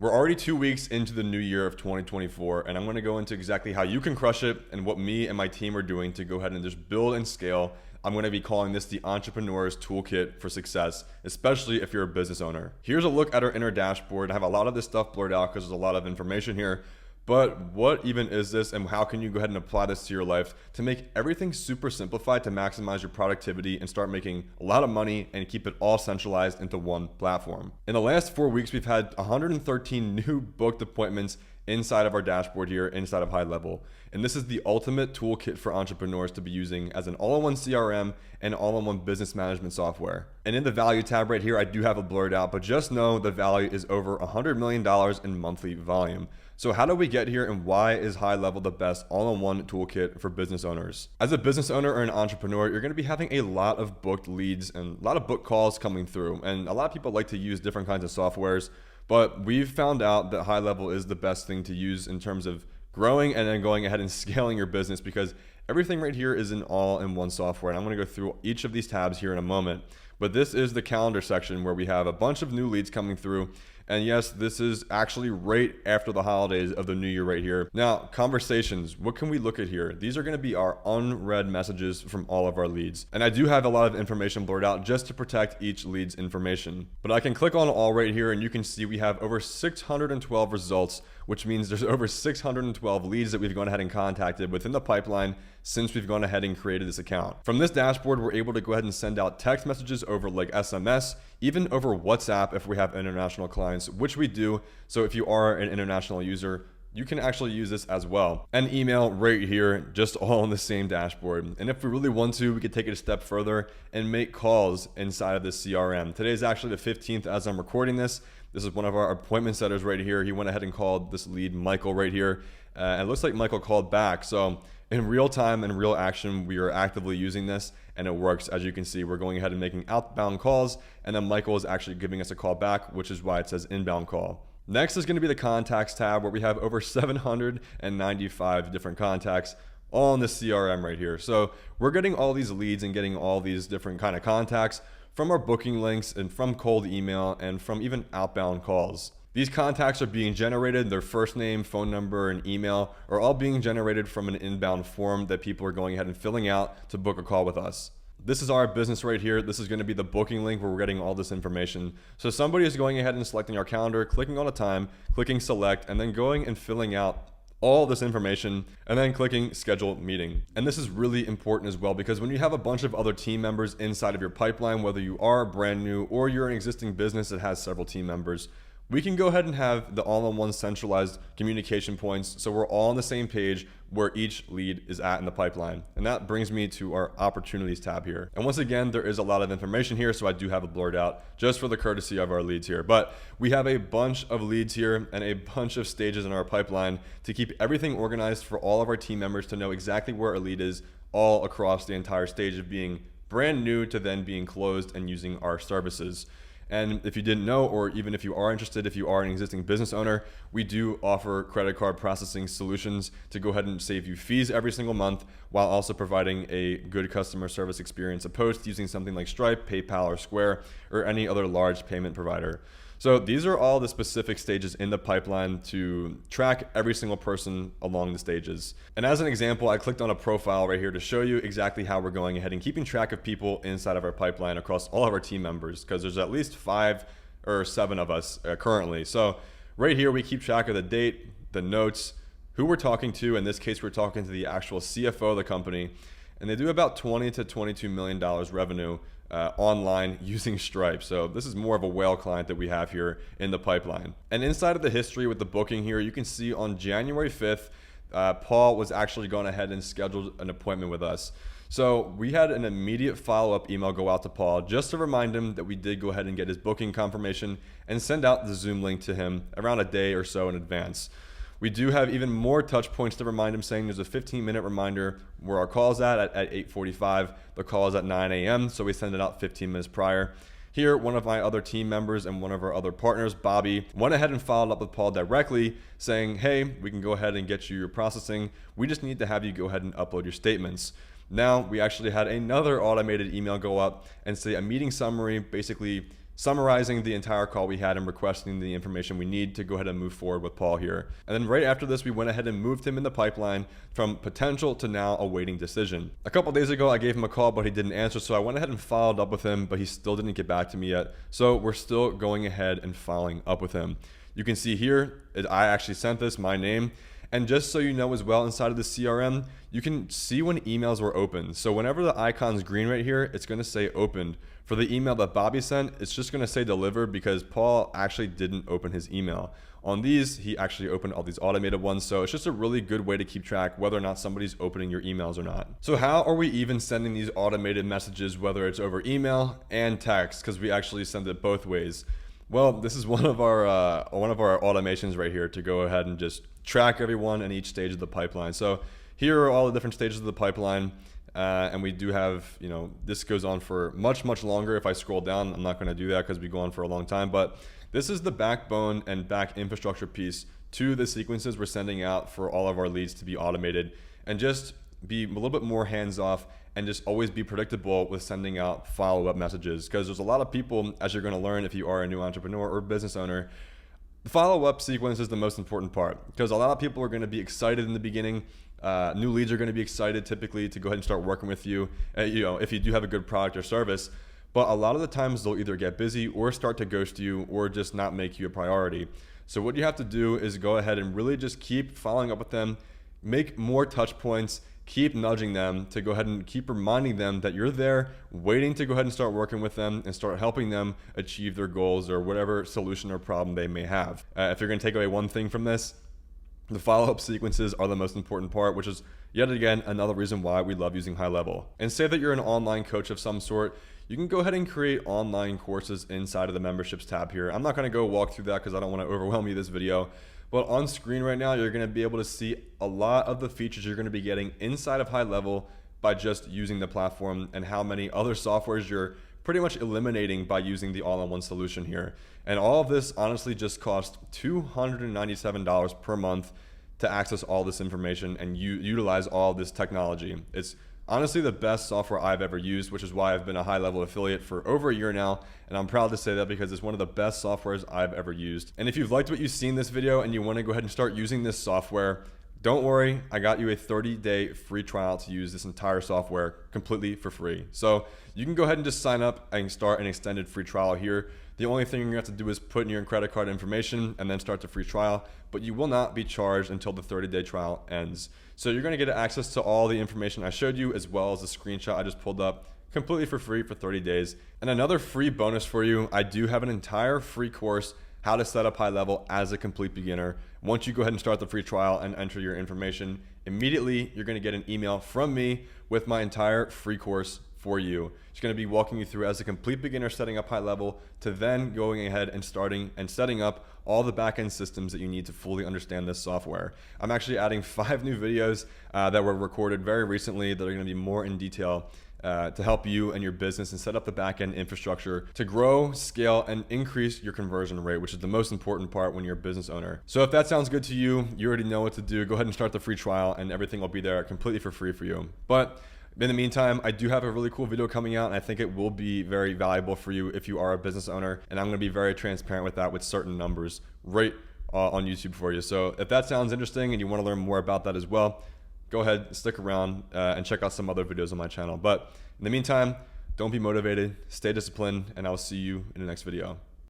We're already 2 weeks into the new year of 2024, and I'm going to go into exactly how you can crush it and what me and my team are doing to go ahead and just build and scale. I'm going to be calling this the Entrepreneur's Toolkit for Success, especially if you're a business owner. Here's a look at our inner dashboard. I have a lot of this stuff blurred out because there's a lot of information here. But what even is this, and how can you go ahead and apply this to your life to make everything super simplified to maximize your productivity and start making a lot of money and keep it all centralized into one platform? In the last 4 weeks, we've had 113 new booked appointments inside of our dashboard here, inside of HighLevel. And this is the ultimate toolkit for entrepreneurs to be using as an all-in-one CRM and all-in-one business management software. And in the value tab right here, I do have it blurred out, but just know the value is over $100 million in monthly volume. So how do we get here, and why is HighLevel the best all-in-one toolkit for business owners? As a business owner or an entrepreneur, you're going to be having a lot of booked leads and a lot of book calls coming through. And a lot of people like to use different kinds of softwares, but we've found out that HighLevel is the best thing to use in terms of growing and then going ahead and scaling your business, because everything right here is an all-in-one software. And I'm going to go through each of these tabs here in a moment. But this is the calendar section where we have a bunch of new leads coming through. And yes, this is actually right after the holidays of the new year right here. Now, conversations, what can we look at here? These are going to be our unread messages from all of our leads. And I do have a lot of information blurred out just to protect each lead's information. But I can click on all right here, and you can see we have over 612 results, which means there's over 612 leads that we've gone ahead and contacted within the pipeline since we've gone ahead and created this account. From this dashboard, we're able to go ahead and send out text messages over like SMS, even over WhatsApp if we have international clients, which we do. So if you are an international user, you can actually use this as well. And email right here, just all on the same dashboard. And if we really want to, we could take it a step further and make calls inside of this CRM. Today is actually the 15th as I'm recording this. This is one of our appointment setters right here. He went ahead and called this lead Michael right here. And it looks like Michael called back. So in real time and real action, we are actively using this, and it works. As you can see, we're going ahead and making outbound calls, and then Michael is actually giving us a call back, which is why it says inbound call. Next is going to be the contacts tab, where we have over 795 different contacts all in the CRM right here. So we're getting all these leads and getting all these different kind of contacts from our booking links and from cold email and from even outbound calls. These contacts are being generated, their first name, phone number, and email are all being generated from an inbound form that people are going ahead and filling out to book a call with us. This is our business right here. This is going to be the booking link where we're getting all this information. So somebody is going ahead and selecting our calendar, clicking on a time, clicking select, and then going and filling out all this information and then clicking schedule meeting. And this is really important as well, because when you have a bunch of other team members inside of your pipeline, whether you are brand new or you're an existing business that has several team members, we can go ahead and have the all-in-one centralized communication points, so we're all on the same page where each lead is at in the pipeline. And that brings me to our opportunities tab here. And once again, there is a lot of information here, so I do have it blurred out just for the courtesy of our leads here. But we have a bunch of leads here and a bunch of stages in our pipeline to keep everything organized for all of our team members to know exactly where a lead is all across the entire stage of being brand new to then being closed and using our services. And if you didn't know, or even if you are interested, if you are an existing business owner, we do offer credit card processing solutions to go ahead and save you fees every single month, while also providing a good customer service experience opposed to using something like Stripe, PayPal, or Square, or any other large payment provider. So these are all the specific stages in the pipeline to track every single person along the stages. And as an example, I clicked on a profile right here to show you exactly how we're going ahead and keeping track of people inside of our pipeline across all of our team members, because there's at least 5 or 7 of us currently. So right here, we keep track of the date, the notes, who we're talking to. In this case, we're talking to the actual CFO of the company, and they do about $20 to $22 million revenue online using Stripe. So this is more of a whale client that we have here in the pipeline. And inside of the history with the booking here, you can see on January 5th, Paul was actually going ahead and scheduled an appointment with us. So we had an immediate follow-up email go out to Paul just to remind him that we did go ahead and get his booking confirmation and send out the Zoom link to him around a day or so in advance. We do have even more touch points to remind him, saying there's a 15-minute reminder where our call is at 8:45. The call is at 9 a.m., so we send it out 15 minutes prior. Here, one of my other team members and one of our other partners, Bobby, went ahead and followed up with Paul directly, saying, hey, we can go ahead and get you your processing. We just need to have you go ahead and upload your statements. Now, we actually had another automated email go up and say a meeting summary, basically summarizing the entire call we had and requesting the information we need to go ahead and move forward with Paul here. And then right after this, we went ahead and moved him in the pipeline from potential to now awaiting decision. A couple days ago, I gave him a call, but he didn't answer. So I went ahead and followed up with him, but he still didn't get back to me yet. So we're still going ahead and following up with him. You can see here, I actually sent this, my name. And just so you know as well, inside of the CRM, you can see when emails were opened. So whenever the icon's green right here, it's gonna say opened. For the email that Bobby sent, it's just gonna say delivered because Paul actually didn't open his email. On these, he actually opened all these automated ones. So it's just a really good way to keep track whether or not somebody's opening your emails or not. So how are we even sending these automated messages, whether it's over email and text? Because we actually send it both ways. Well, this is one of our automations right here to go ahead and just track everyone in each stage of the pipeline. So here are all the different stages of the pipeline. And we do have, this goes on for much, much longer. If I scroll down, I'm not going to do that because we go on for a long time. But this is the backbone and back infrastructure piece to the sequences we're sending out for all of our leads to be automated and just be a little bit more hands-off and just always be predictable with sending out follow-up messages. Because there's a lot of people, as you're going to learn if you are a new entrepreneur or business owner, the follow-up sequence is the most important part because a lot of people are going to be excited in the beginning. New leads are going to be excited typically to go ahead and start working with you, if you do have a good product or service. But a lot of the times they'll either get busy or start to ghost you or just not make you a priority. So what you have to do is go ahead and really just keep following up with them, make more touch points, keep nudging them to go ahead and keep reminding them that you're there waiting to go ahead and start working with them and start helping them achieve their goals or whatever solution or problem they may have. If you're going to take away one thing from this, the follow-up sequences are the most important part, which is yet again another reason why we love using HighLevel. And say that you're an online coach of some sort, you can go ahead and create online courses inside of the memberships tab here. I'm not going to go walk through that because I don't want to overwhelm you this video. But on screen right now, you're going to be able to see a lot of the features you're going to be getting inside of HighLevel by just using the platform and how many other softwares you're pretty much eliminating by using the all-in-one solution here. And all of this honestly just costs $297 per month to access all this information and utilize all this technology. It's honestly the best software I've ever used, which is why I've been a HighLevel affiliate for over a year now. And I'm proud to say that because it's one of the best softwares I've ever used. And if you've liked what you've seen in this video and you want to go ahead and start using this software, don't worry, I got you a 30-day free trial to use this entire software completely for free. So you can go ahead and just sign up and start an extended free trial here. The only thing you're gonna have to do is put in your credit card information and then start the free trial, but you will not be charged until the 30-day trial ends. So you're gonna get access to all the information I showed you as well as the screenshot I just pulled up completely for free for 30 days. And another free bonus for you, I do have an entire free course, how to set up HighLevel as a complete beginner. Once you go ahead and start the free trial and enter your information, immediately you're gonna get an email from me with my entire free course for you. It's going to be walking you through as a complete beginner setting up HighLevel to then going ahead and starting and setting up all the backend systems that you need to fully understand this software. I'm actually adding 5 new videos that were recorded very recently that are going to be more in detail to help you and your business and set up the backend infrastructure to grow, scale, and increase your conversion rate, which is the most important part when you're a business owner. So if that sounds good to you, you already know what to do. Go ahead and start the free trial and everything will be there completely for free for you. But in the meantime, I do have a really cool video coming out and I think it will be very valuable for you if you are a business owner. And I'm going to be very transparent with that with certain numbers right on YouTube for you. So if that sounds interesting and you want to learn more about that as well, go ahead, stick around and check out some other videos on my channel. But in the meantime, don't be motivated, stay disciplined, and I'll see you in the next video.